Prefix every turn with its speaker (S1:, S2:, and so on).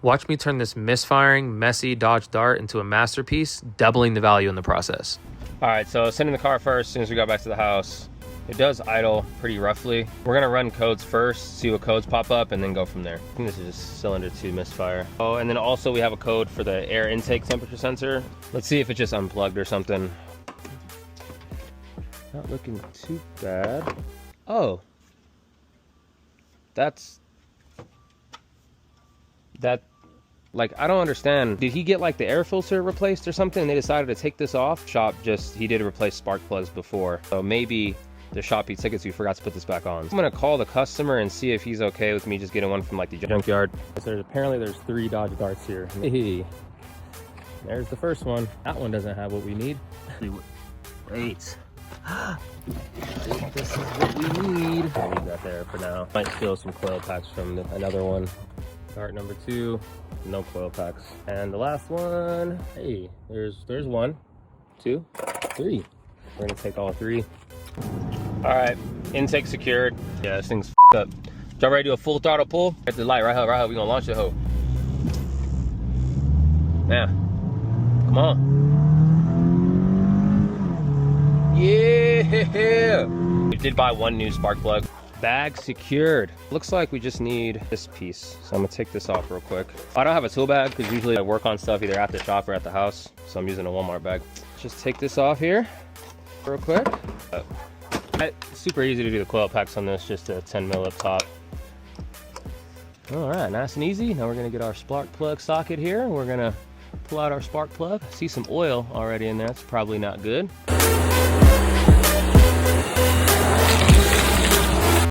S1: Watch me turn this misfiring, messy Dodge Dart into a masterpiece, doubling the value in the process. All right, so sending the car first as soon as we got back to the house. It does idle pretty roughly. We're gonna run codes first, see what codes pop up, and then go from there. I think this is just cylinder 2 misfire. Oh, and then also we have a code for the air intake temperature sensor. Let's see if it just unplugged or something. Not looking too bad. Oh. Like, I don't understand. Did he get like the air filter replaced or something and they decided to take this off? He did replace spark plugs before. So maybe the shop he took it to forgot to put this back on. I'm gonna call the customer and see if he's okay with me just getting one from like the junkyard. So apparently there's 3 Dodge Darts here. Hey, there's the first one. That one doesn't have what we need. Wait. I think this is what we need. I'll leave that there for now. Might steal some coil packs from another one. Dart number 2, no coil packs. And the last one, hey, there's 1, 2, 3. We're gonna take all 3. All right, intake secured. Yeah, this thing's f***ed up. Y'all ready to do a full throttle pull? At the light, right here, we gonna launch the hoe. Yeah, come on. Yeah! We did buy 1 new spark plug. Bag secured. Looks like we just need this piece. So I'm gonna take this off real quick. I don't have a tool bag because usually I work on stuff either at the shop or at the house. So I'm using a Walmart bag. Just take this off here real quick. Super easy to do the coil packs on this, just a 10 mil up top. All right, nice and easy. Now we're gonna get our spark plug socket here. We're gonna pull out our spark plug. See some oil already in there. It's probably not good.